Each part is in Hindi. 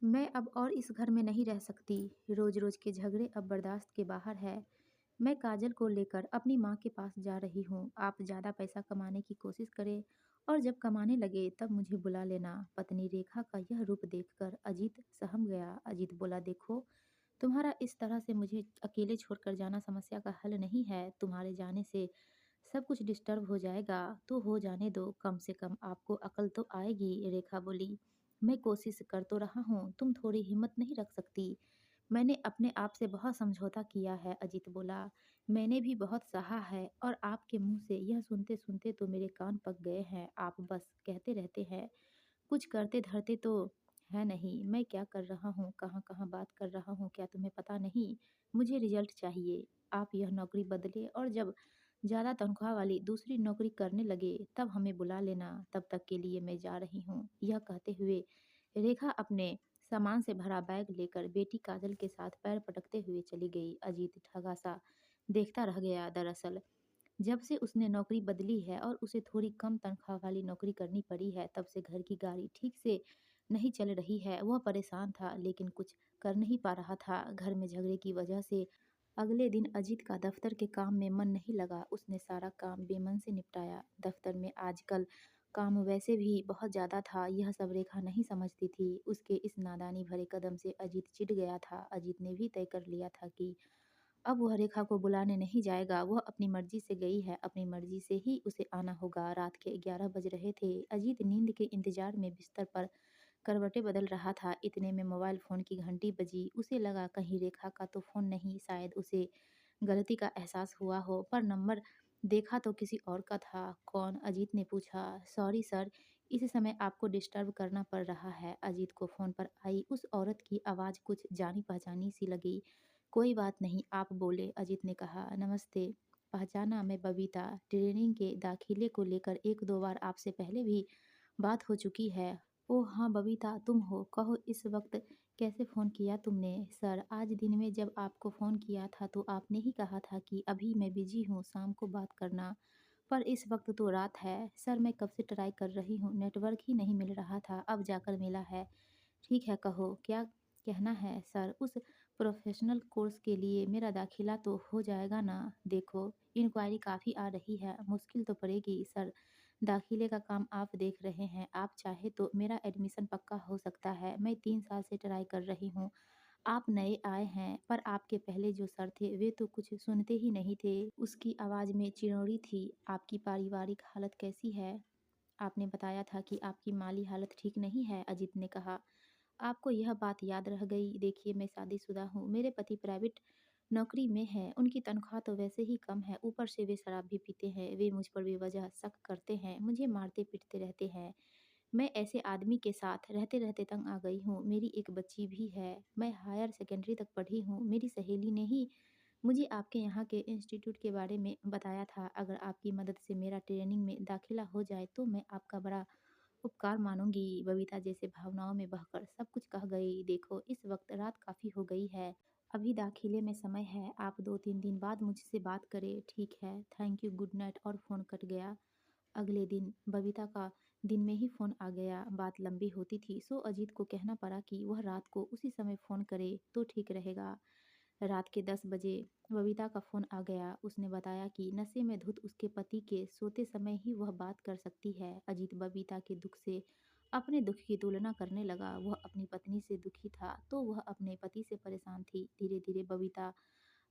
मैं अब और इस घर में नहीं रह सकती। रोज-रोज के झगड़े अब बर्दाश्त के बाहर है। मैं काजल को लेकर अपनी माँ के पास जा रही हूँ। आप ज़्यादा पैसा कमाने की कोशिश करें और जब कमाने लगे तब मुझे बुला लेना। पत्नी रेखा का यह रूप देखकर अजीत सहम गया। अजीत बोला, देखो, तुम्हारा इस तरह से मुझे अकेले छोड़कर जाना समस्या का हल नहीं है। तुम्हारे जाने से सब कुछ डिस्टर्ब हो जाएगा, तो हो जाने दो। कम से कम आपको अकल तो आएगी। रेखा बोली, मैं कोशिश कर तो रहा हूँ, तुम थोड़ी हिम्मत नहीं रख सकती? मैंने अपने आप से बहुत समझौता किया है। अजीत बोला, मैंने भी बहुत सहा है और आपके मुंह से यह सुनते सुनते तो मेरे कान पक गए हैं। आप बस कहते रहते हैं, कुछ करते धरते तो है नहीं। मैं क्या कर रहा हूँ, कहाँ कहाँ बात कर रहा हूँ, क्या तुम्हें पता नहीं? मुझे रिजल्ट चाहिए। आप यह नौकरी बदले और जब ज़्यादा तनख्वाह वाली दूसरी नौकरी करने लगे तब हमें बुला लेना। तब तक के लिए मैं जा रही हूँ। यह कहते हुए रेखा अपने सामान से भरा बैग लेकर बेटी काजल के साथ पैर पटकते हुए चली गई। अजीत ठगा सा देखता रह गया। दरअसल जब से उसने नौकरी बदली है और उसे थोड़ी कम तनख्वाह वाली नौकरी करनी पड़ी है, तब से घर की गाड़ी ठीक से नहीं चल रही है। वह परेशान था लेकिन कुछ कर नहीं पा रहा था। घर में झगड़े की वजह से अगले दिन अजीत का दफ्तर के काम में मन नहीं लगा। उसने सारा काम बेमन से निपटाया। दफ्तर में आजकल काम वैसे भी बहुत ज़्यादा था। यह सब रेखा नहीं समझती थी। उसके इस नादानी भरे कदम से अजीत चिढ़ गया था। अजीत ने भी तय कर लिया था कि अब वह रेखा को बुलाने नहीं जाएगा। वह अपनी मर्जी से गई है, अपनी मर्जी से ही उसे आना होगा। रात के 11 बज रहे थे। अजीत नींद के इंतजार में बिस्तर पर करवटें बदल रहा था। इतने में मोबाइल फ़ोन की घंटी बजी। उसे लगा कहीं रेखा का तो फ़ोन नहीं, शायद उसे गलती का एहसास हुआ हो, पर नंबर देखा तो किसी और का था। कौन? अजीत ने पूछा। सॉरी सर, इस समय आपको डिस्टर्ब करना पड़ रहा है। अजीत को फ़ोन पर आई उस औरत की आवाज़ कुछ जानी-पहचानी सी लगी। कोई बात नहीं, आप बोले, अजीत ने कहा। नमस्ते, पहचाना, मैं बबीता। ट्रेनिंग के दाखिले को लेकर 1-2 बार आपसे पहले भी बात हो चुकी है। ओह हाँ बबीता, तुम हो। कहो इस वक्त कैसे फ़ोन किया तुमने? सर, आज दिन में जब आपको फ़ोन किया था तो आपने ही कहा था कि अभी मैं बिज़ी हूँ, शाम को बात करना। पर इस वक्त तो रात है। सर, मैं कब से ट्राई कर रही हूँ, नेटवर्क ही नहीं मिल रहा था, अब जाकर मिला है। ठीक है, कहो क्या कहना है? सर, उस प्रोफ़ेशनल कोर्स के लिए मेरा दाखिला तो हो जाएगा ना? देखो, इंक्वायरी काफ़ी आ रही है, मुश्किल तो पड़ेगी। सर, दाखिले का काम आप देख रहे हैं, आप चाहे तो मेरा एडमिशन पक्का हो सकता है। मैं 3 साल से ट्राई कर रही हूँ। आप नए आए हैं, पर आपके पहले जो सर थे वे तो कुछ सुनते ही नहीं थे। उसकी आवाज़ में चिड़ौड़ी थी। आपकी पारिवारिक हालत कैसी है? आपने बताया था कि आपकी माली हालत ठीक नहीं है। अजीत ने कहा। आपको यह बात याद रह गई। देखिए, मैं शादीशुदा हूँ, मेरे पति प्राइवेट नौकरी में हैं, उनकी तनख्वाह तो वैसे ही कम है, ऊपर से वे शराब भी पीते हैं। वे मुझ पर बेवजह शक करते हैं, मुझे मारते-पीटते रहते हैं। मैं ऐसे आदमी के साथ रहते-रहते तंग आ गई हूँ। मेरी एक बच्ची भी है। मैं हायर सेकेंडरी तक पढ़ी हूँ। मेरी सहेली ने ही मुझे आपके यहाँ के इंस्टीट्यूट के बारे में बताया था। अगर आपकी मदद से मेरा ट्रेनिंग में दाखिला हो जाए तो मैं आपका बड़ा उपकार मानूँगी। बबीता जैसे भावनाओं में बहकर सब कुछ कह गई। देखो, इस वक़्त रात काफ़ी हो गई है। अभी दाखिले में समय है। आप 2-3 दिन बाद मुझसे बात करें। ठीक है, थैंक यू, गुड नाइट। और फ़ोन कट गया। अगले दिन बबीता का दिन में ही फ़ोन आ गया। बात लंबी होती थी, सो अजीत को कहना पड़ा कि वह रात को उसी समय फ़ोन करे तो ठीक रहेगा। रात के 10 बजे बबीता का फ़ोन आ गया। उसने बताया कि नशे में धुत उसके पति के सोते समय ही वह बात कर सकती है। अजीत बबीता के दुःख से अपने दुःख की तुलना करने लगा। वह अपनी पत्नी से दुखी था, तो वह अपने पति से परेशान थी। धीरे-धीरे बबीता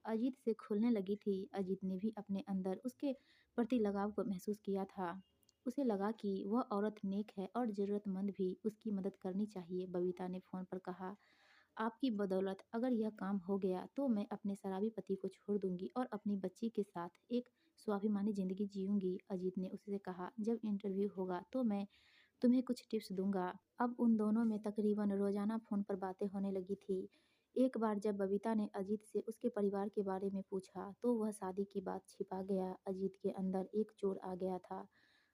अजीत से खुलने लगी थी। अजीत ने भी अपने अंदर उसके प्रति लगाव को महसूस किया था। उसे लगा कि वह औरत नेक है और ज़रूरतमंद भी, उसकी मदद करनी चाहिए। बबीता ने फ़ोन पर कहा, आपकी बदौलत अगर यह काम हो गया तो मैं अपने शराबी पति को छोड़ दूँगी और अपनी बच्ची के साथ एक स्वाभिमानी ज़िंदगी जीऊँगी। अजीत ने उससे कहा, जब इंटरव्यू होगा तो मैं तुम्हें कुछ टिप्स दूँगा। अब उन दोनों में तकरीबन रोज़ाना फ़ोन पर बातें होने लगी थी। एक बार जब बबीता ने अजीत से उसके परिवार के बारे में पूछा, तो वह शादी की बात छिपा गया। अजीत के अंदर एक चोर आ गया था।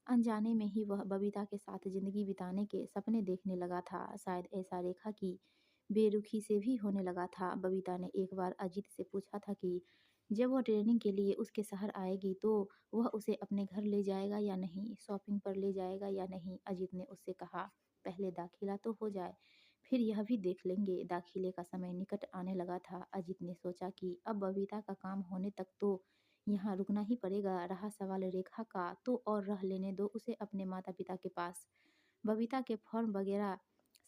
अनजाने में ही वह बबीता के साथ ज़िंदगी बिताने के सपने देखने लगा था। शायद ऐसा रेखा की बेरुखी से भी होने लगा था। बबीता ने एक बार अजीत से पूछा था कि जब वह ट्रेनिंग के लिए उसके शहर आएगी तो वह उसे अपने घर ले जाएगा या नहीं, शॉपिंग पर ले जाएगा या नहीं। अजीत ने उससे कहा, पहले दाखिला तो हो जाए, फिर यह भी देख लेंगे। दाखिले का समय निकट आने लगा था। अजीत ने सोचा कि अब बबीता का काम होने तक तो यहाँ रुकना ही पड़ेगा। रहा सवाल रेखा का, तो और रह लेने दो उसे अपने माता पिता के पास। बबीता के फॉर्म वगैरह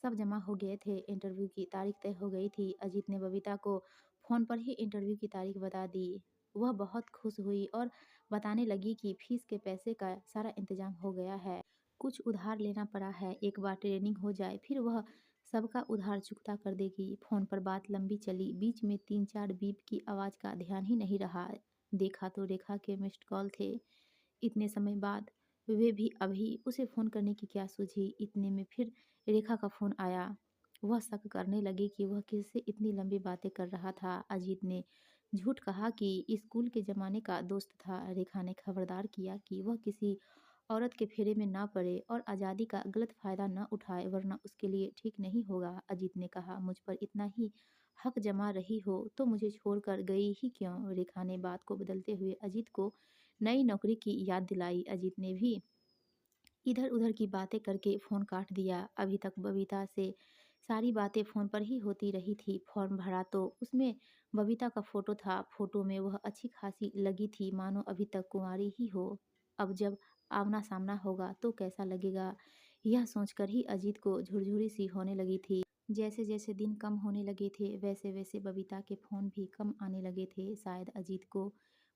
सब जमा हो गए थे। इंटरव्यू की तारीख तय हो गई थी। अजीत ने बबीता को फ़ोन पर ही इंटरव्यू की तारीख बता दी। वह बहुत खुश हुई और बताने लगी कि फीस के पैसे का सारा इंतजाम हो गया है। कुछ उधार लेना पड़ा है। एक बार ट्रेनिंग हो जाए फिर वह सबका उधार चुकता कर देगी। फ़ोन पर बात लंबी चली। बीच में 3-4 बीप की आवाज़ का ध्यान ही नहीं रहा। देखा तो रेखा के मिस्ड कॉल थे। इतने समय बाद वे भी अभी उसे फ़ोन करने की क्या सूझी। इतने में फिर रेखा का फ़ोन आया। वह शक करने लगी कि वह किससे इतनी लंबी बातें कर रहा था। अजीत ने झूठ कहा कि स्कूल के ज़माने का दोस्त था। रेखा ने खबरदार किया कि वह किसी औरत के फेरे में ना पड़े और आज़ादी का गलत फ़ायदा न उठाए, वरना उसके लिए ठीक नहीं होगा। अजीत ने कहा, मुझ पर इतना ही हक जमा रही हो तो मुझे छोड़कर गई ही क्यों? रेखा ने बात को बदलते हुए अजीत को नई नौकरी की याद दिलाई। अजीत ने भी इधर-उधर की बातें करके फ़ोन काट दिया। अभी तक बबीता से सारी बातें फ़ोन पर ही होती रही थी। फॉर्म भरा तो उसमें बबीता का फ़ोटो था। फ़ोटो में वह अच्छी-खासी लगी थी, मानो अभी तक कुँवारी ही हो। अब जब आमना-सामना होगा तो कैसा लगेगा, यह सोचकर ही अजीत को झुरझुरी-सी होने लगी थी। जैसे-जैसे दिन कम होने लगे थे, वैसे-वैसे बबीता के फ़ोन भी कम आने लगे थे। शायद अजीत को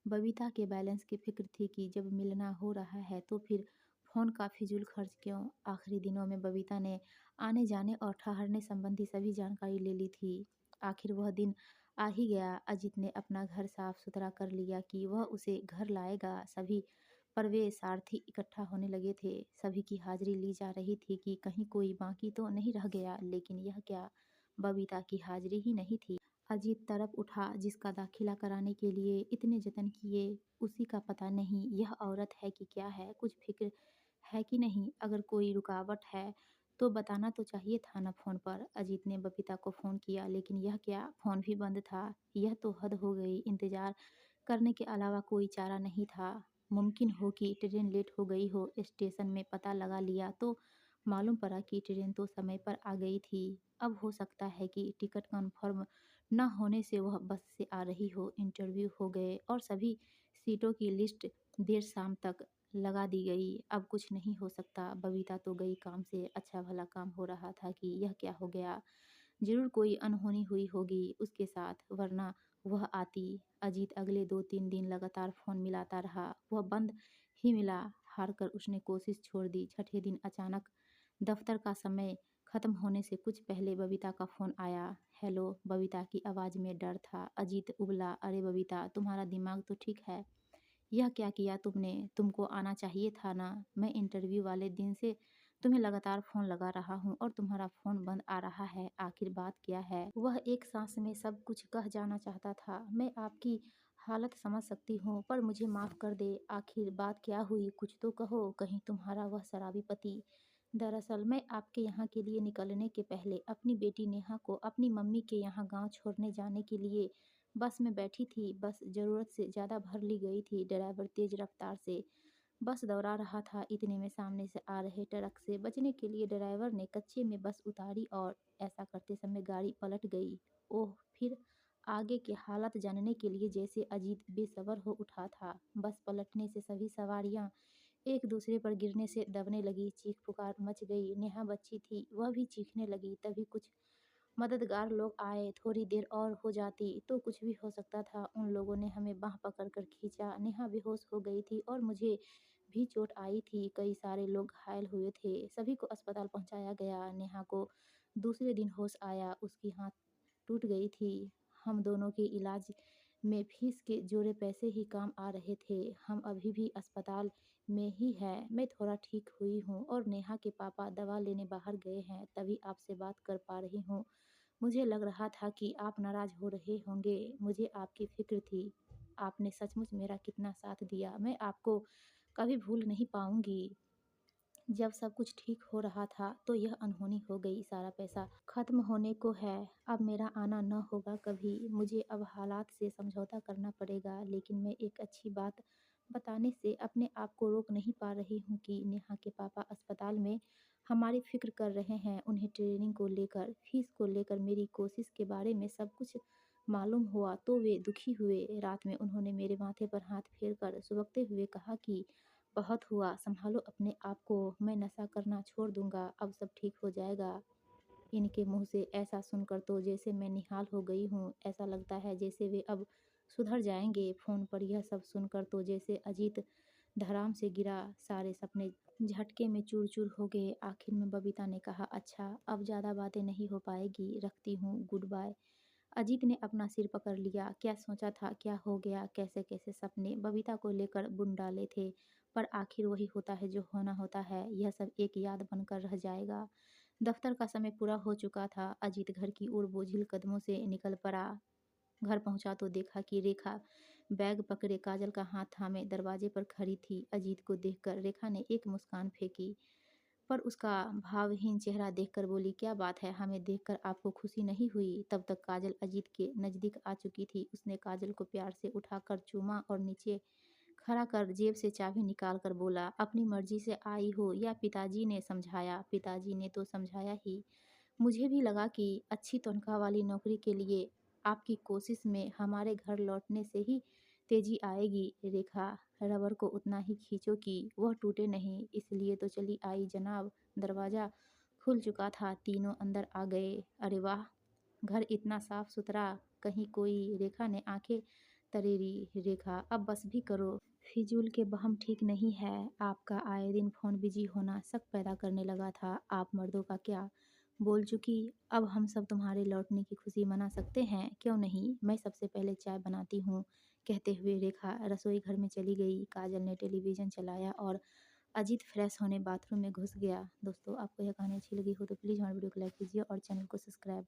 बबीता के बैलेंस की फ़िक्र थी कि जब मिलना हो रहा है तो फिर फ़ोन का फिजूल खर्च क्यों? आखिरी दिनों में बबीता ने आने-जाने और ठहरने संबंधी सभी जानकारी ले ली थी। आखिर वह दिन आ ही गया। अजीत ने अपना घर साफ-सुथरा कर लिया कि वह उसे घर लाएगा। सभी प्रवेशार्थी इकट्ठा होने लगे थे। सभी की हाज़िरी ली जा रही थी कि कहीं कोई बाकी तो नहीं रह गया। लेकिन यह क्या, बबीता की हाज़िरी ही नहीं थी। अजीत तड़प उठा। जिसका दाखिला कराने के लिए इतने जतन किए, उसी का पता नहीं यह औरत है कि क्या है। कुछ फ़िक्र है कि नहीं? अगर कोई रुकावट है तो बताना तो चाहिए था ना फ़ोन पर। अजीत ने बबीता को फ़ोन किया, लेकिन यह क्या, फ़ोन भी बंद था। यह तो हद हो गई। इंतज़ार करने के अलावा कोई चारा नहीं था। मुमकिन हो कि ट्रेन लेट हो गई हो। स्टेशन में पता लगा लिया तो मालूम पड़ा कि ट्रेन तो समय पर आ गई थी। अब हो सकता है कि टिकट कन्फर्म न होने से वह बस से आ रही हो। इंटरव्यू हो गए और सभी सीटों की लिस्ट देर शाम तक लगा दी गई। अब कुछ नहीं हो सकता। बबीता तो गई काम से। अच्छा भला काम हो रहा था कि यह क्या हो गया। ज़रूर कोई अनहोनी हुई होगी उसके साथ, वरना वह आती। अजीत अगले 2-3 दिन लगातार फ़ोन मिलाता रहा। वह बंद ही मिला। हार कर उसने कोशिश छोड़ दी। छठे दिन अचानक दफ्तर का समय ख़त्म होने से कुछ पहले बबीता का फ़ोन आया। हेलो, बबीता की आवाज़ में डर था। अजीत उबला, अरे बबीता, तुम्हारा दिमाग तो ठीक है? यह क्या किया तुमने? तुमको आना चाहिए था ना। मैं इंटरव्यू वाले दिन से तुम्हें लगातार फ़ोन लगा रहा हूँ और तुम्हारा फ़ोन बंद आ रहा है। आखिर बात क्या है? वह एक सांस में सब कुछ कह जाना चाहता था। मैं आपकी हालत समझ सकती हूँ, पर मुझे माफ़ कर दे। आखिर बात क्या हुई? कुछ तो कहो। कहीं तुम्हारा वह शराबी पति। दरअसल मैं आपके यहाँ के लिए निकलने के पहले अपनी बेटी नेहा को अपनी मम्मी के यहाँ गाँव छोड़ने जाने के लिए बस में बैठी थी। बस ज़रूरत से ज़्यादा भर ली गई थी। ड्राइवर तेज़ रफ्तार से बस दौड़ा रहा था। इतने में सामने से आ रहे ट्रक से बचने के लिए ड्राइवर ने कच्चे में बस उतारी और ऐसा करते समय गाड़ी पलट गई। ओह! फिर आगे की हालत जानने के लिए जैसे अजीत बेसब्र हो उठा था। बस पलटने से सभी सवारियाँ एक दूसरे पर गिरने से दबने लगी। चीख-पुकार मच गई। नेहा बच्ची थी, वह भी चीखने लगी। तभी कुछ मददगार लोग आए। थोड़ी देर और हो जाती तो कुछ भी हो सकता था। उन लोगों ने हमें बाँह पकड़कर खींचा। नेहा बेहोश हो गई थी और मुझे भी चोट आई थी। कई सारे लोग घायल हुए थे। सभी को अस्पताल पहुँचाया गया। नेहा को दूसरे दिन होश आया। उसकी हाथ टूट गई थी। हम दोनों के इलाज में फीस के जोड़े पैसे ही काम आ रहे थे। हम अभी भी अस्पताल में ही हैं। मैं थोड़ा ठीक हुई हूँ और नेहा के पापा दवा लेने बाहर गए हैं, तभी आपसे बात कर पा रही हूँ। मुझे लग रहा था कि आप नाराज़ हो रहे होंगे। मुझे आपकी फ़िक्र थी। आपने सचमुच मेरा कितना साथ दिया। मैं आपको कभी भूल नहीं पाऊँगी। जब सब कुछ ठीक हो रहा था तो यह अनहोनी हो गई। सारा पैसा खत्म होने को है। अब मेरा आना न होगा कभी। मुझे अब हालात से समझौता करना पड़ेगा। लेकिन मैं एक अच्छी बात बताने से अपने आप को रोक नहीं पा रही हूँ कि नेहा के पापा अस्पताल में हमारी फ़िक्र कर रहे हैं। उन्हें ट्रेनिंग को लेकर, फ़ीस को लेकर, मेरी कोशिश के बारे में सब कुछ मालूम हुआ तो वे दुखी हुए। रात में उन्होंने मेरे माथे पर हाथ फेर कर सुबकते हुए कहा कि बहुत हुआ, सँभालो अपने आप को, मैं नशा करना छोड़ दूँगा, अब सब ठीक हो जाएगा। इनके मुँह से ऐसा सुनकर तो जैसे मैं निहाल हो गई हूँ। ऐसा लगता है जैसे वे अब सुधर जाएँगे। फ़ोन पर यह सब सुनकर तो जैसे अजीत धराम से गिरा, सारे सपने झटके में चूर-चूर हो गए। आखिर में बबीता ने कहा, अच्छा अब ज़्यादा बातें नहीं हो पाएगी, रखती हूँ, गुड बाय। अजीत ने अपना सिर पकड़ लिया। क्या सोचा था, क्या हो गया, कैसे-कैसे सपने बबीता को लेकर बुन डाले थे, पर आखिर वही होता है जो होना होता है। यह सब एक याद बनकर रह जाएगा। दफ्तर का समय पूरा हो चुका था। अजीत घर की ओर बोझिल कदमों से निकल पड़ा। घर पहुंचा तो देखा कि रेखा बैग पकड़े काजल का हाथ थामे दरवाजे पर खड़ी थी। अजीत को देखकर रेखा ने एक मुस्कान फेंकी, पर उसका भावहीन चेहरा देखकर बोली, क्या बात है, हमें देखकर आपको खुशी नहीं हुई? तब तक काजल अजीत के नज़दीक आ चुकी थी। उसने काजल को प्यार से उठाकर चूमा और नीचे खड़ा कर जेब से चाबी निकाल कर बोला, अपनी मर्जी से आई हो या पिताजी ने समझाया? पिताजी ने तो समझाया ही। मुझे भी लगा कि अच्छी तनख्वाह वाली नौकरी के लिए आपकी कोशिश में हमारे घर लौटने से ही तेजी आएगी। रेखा, रबर को उतना ही खींचो कि वह टूटे नहीं। इसलिए तो चली आई जनाब। दरवाज़ा खुल चुका था, तीनों अंदर आ गए। अरे वाह, घर इतना साफ सुथरा, कहीं कोई? रेखा ने आंखें तरेरी। रेखा, अब बस भी करो, फिजूल के बहम ठीक नहीं है। आपका आए दिन फ़ोन बिजी होना शक पैदा करने लगा था। आप मर्दों का क्या बोल चुकी, अब हम सब तुम्हारे लौटने की खुशी मना सकते हैं, क्यों नहीं? मैं सबसे पहले चाय बनाती हूँ। कहते हुए रेखा रसोई घर में चली गई। काजल ने टेलीविज़न चलाया और अजीत फ्रेश होने बाथरूम में घुस गया। दोस्तों, आपको यह कहानी अच्छी लगी हो तो प्लीज़ हमारे वीडियो को लाइक कीजिए और चैनल को सब्सक्राइब